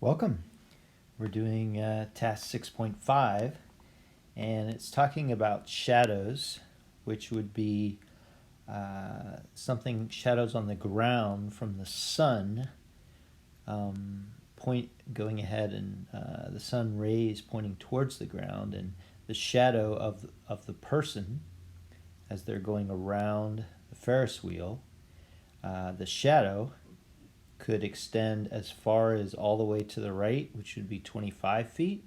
Welcome. We're doing task 6.5, and it's talking about shadows, which would be shadows on the ground from the sun, going ahead, and the sun rays pointing towards the ground, and the shadow of the person as they're going around the Ferris wheel. The shadow could extend as far as all the way to the right, which would be 25 feet,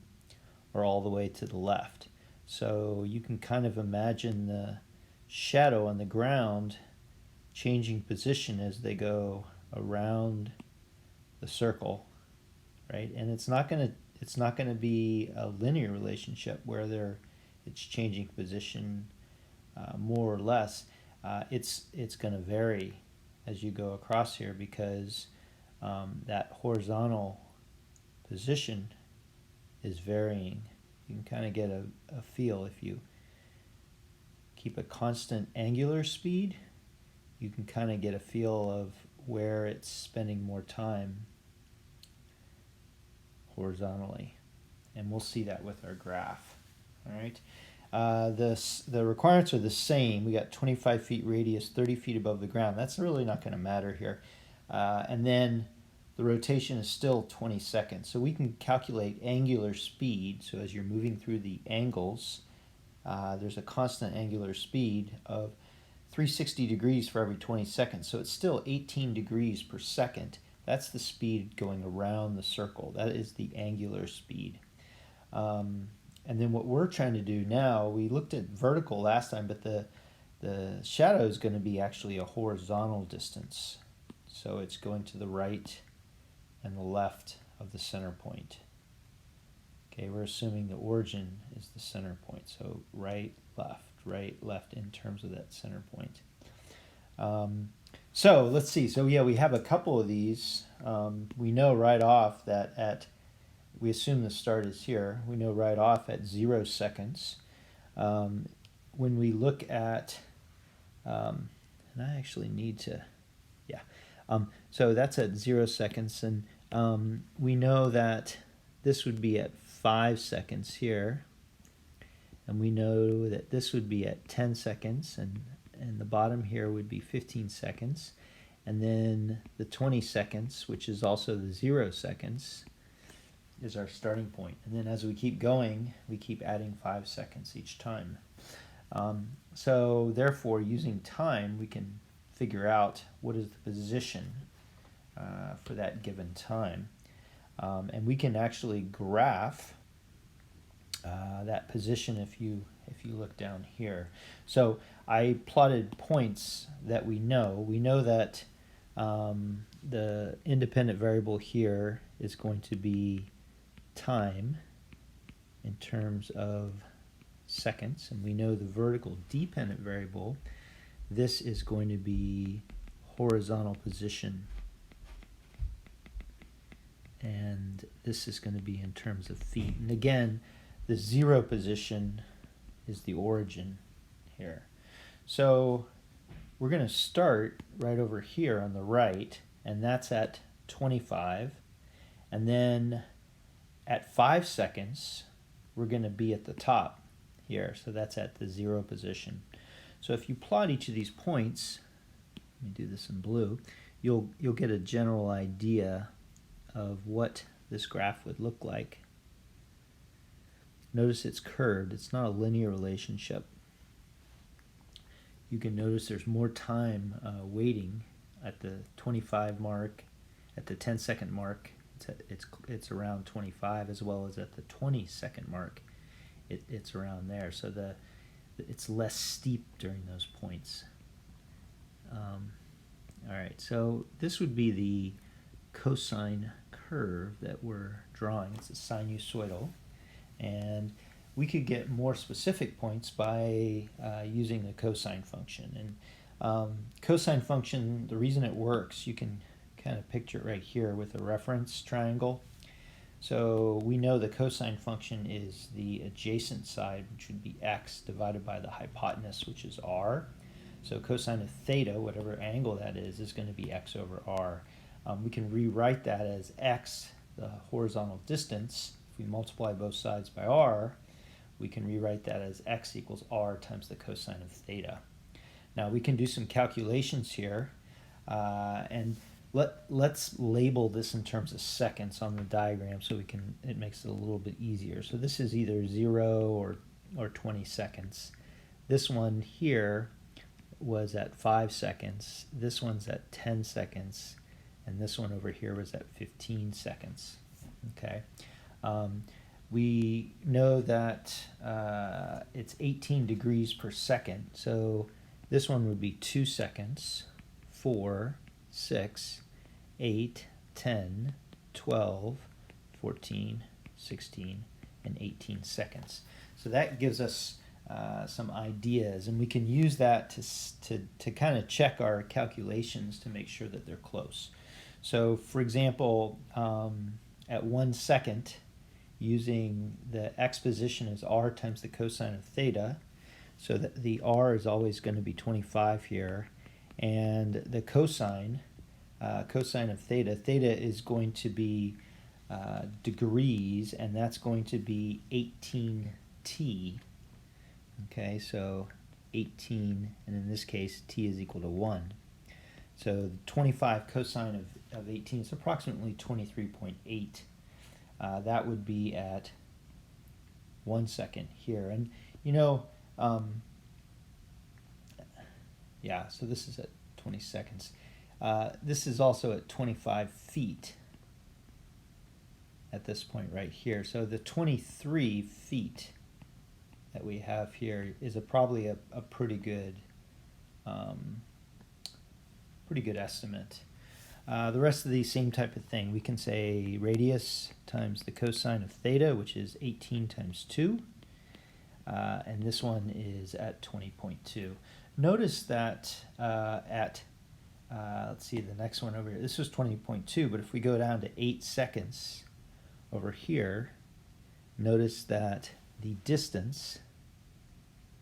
or all the way to the left. So you can kind of imagine the shadow on the ground changing position as they go around the circle, right? And it's not going to be a linear relationship where it's changing position more or less. It's going to vary as you go across here because that horizontal position is varying. You can kind of get a feel. If you keep a constant angular speed, you can kind of get a feel of where it's spending more time horizontally. And we'll see that with our graph. All right. The requirements are the same. We got 25 feet radius, 30 feet above the ground. That's really not going to matter here. And then the rotation is still 20 seconds. So we can calculate angular speed. So as you're moving through the angles, there's a constant angular speed of 360 degrees for every 20 seconds. So it's still 18 degrees per second. That's the speed going around the circle. That is the angular speed. And then what we're trying to do now, we looked at vertical last time, but the shadow is going to be actually a horizontal distance. So it's going to the right and the left of the center point. Okay, we're assuming the origin is the center point. So right, left in terms of that center point. So let's see. So yeah, we have a couple of these. We know right off that we assume the start is here. We know right off at 0 seconds. When we look at, and I actually need to, yeah. So that's at 0 seconds, and we know that this would be at 5 seconds here, and we know that this would be at 10 seconds, and the bottom here would be 15 seconds, and then the 20 seconds, which is also the 0 seconds, is our starting point. And then as we keep going, we keep adding 5 seconds each time. So therefore, using time, we can figure out what is the position for that given time. And we can actually graph that position if you look down here. So I plotted points that we know. We know that the independent variable here is going to be time in terms of seconds, and we know the vertical dependent variable, this is going to be horizontal position, and this is going to be in terms of feet. And again, the 0 position is the origin here. So we're going to start right over here on the right, and that's at 25, and then at 5 seconds we're going to be at the top here, so that's at the 0 position. So if you plot each of these points, let me do this in blue, you'll get a general idea of what this graph would look like. Notice it's curved. It's not a linear relationship. You can notice there's more time waiting at the 25 mark, at the 10-second mark. It's around 25, as well as at the 20-second mark. It's around there. So it's less steep during those points. All right, so this would be the cosine curve that we're drawing. It's a sinusoidal, and we could get more specific points by using the cosine function. And cosine function, the reason it works, you can kind of picture it right here with a reference triangle. So we know the cosine function is the adjacent side, which would be x, divided by the hypotenuse, which is r. So cosine of theta, whatever angle that is going to be x over r. We can rewrite that as x the horizontal distance, if we multiply both sides by r, we can rewrite that as x equals r times the cosine of theta. Now we can do some calculations here, and let's label this in terms of seconds on the diagram so it makes it a little bit easier. So this is either 0 or 20 seconds. This one here was at 5 seconds, this one's at 10 seconds, and this one over here was at 15 seconds. Okay. We know that it's 18 degrees per second, so this one would be 2 seconds, 4, 6, 8, 10, 12, 14, 16, and 18 seconds. So that gives us some ideas, and we can use that to kind of check our calculations to make sure that they're close. So for example, at 1 second, using the x position as r times the cosine of theta, so that the r is always going to be 25 here, and the cosine of theta is going to be degrees, and that's going to be 18t. Okay, so 18, and in this case t is equal to 1. So 25 cosine of 18 is approximately 23.8. That would be at 1 second here. And you know, yeah, so this is at 20 seconds. This is also at 25 feet at this point right here. So the 23 feet that we have here is probably a pretty good estimate. The rest of these, same type of thing. We can say radius times the cosine of theta, which is 18 times 2. And this one is at 20.2. Notice that let's see, the next one over here, this was 20.2, but if we go down to 8 seconds over here, notice that the distance,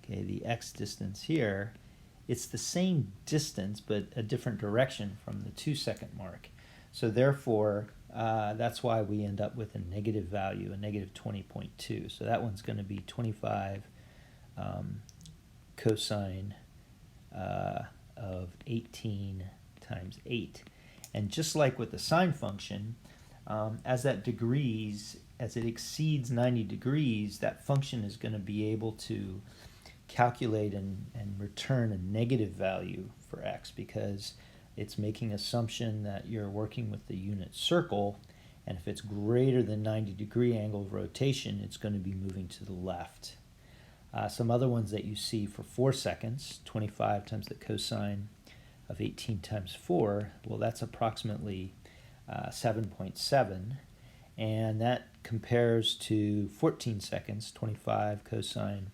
okay, the x distance here, it's the same distance but a different direction from the 2 second mark. So therefore, that's why we end up with a negative value, a negative 20.2. So that one's going to be 25 cosine of 18 times 8. And just like with the sine function, as it exceeds 90 degrees, that function is going to be able to calculate and return a negative value for x, because it's making assumption that you're working with the unit circle, and if it's greater than 90 degree angle of rotation, it's going to be moving to the left. Some other ones that you see for 4 seconds, 25 times the cosine of 18 times 4, well, that's approximately 7.7, and that compares to 14 seconds, 25 cosine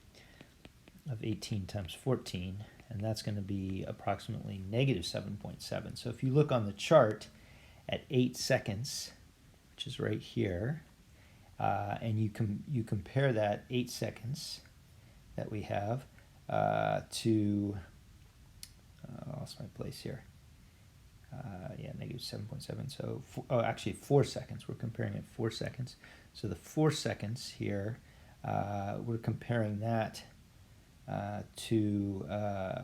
of 18 times 14, and that's going to be approximately negative 7.7. So if you look on the chart at 8 seconds, which is right here, and you compare that 8 seconds that we have to, I lost my place here, yeah, negative 7.7, so, actually 4 seconds, we're comparing it 4 seconds. So the 4 seconds here, we're comparing that to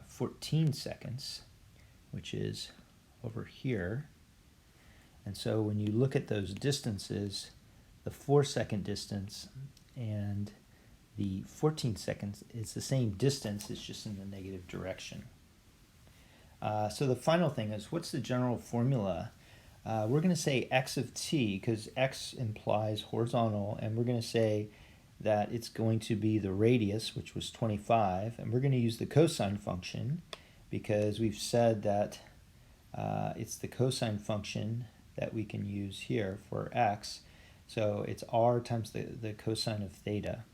14 seconds, which is over here. And so when you look at those distances, the 4 second distance and the 14 seconds is the same distance, it's just in the negative direction. So the final thing is, what's the general formula? We're going to say x of t, because x implies horizontal, and we're going to say that it's going to be the radius, which was 25, and we're going to use the cosine function because we've said that it's the cosine function that we can use here for x. So it's r times the cosine of theta.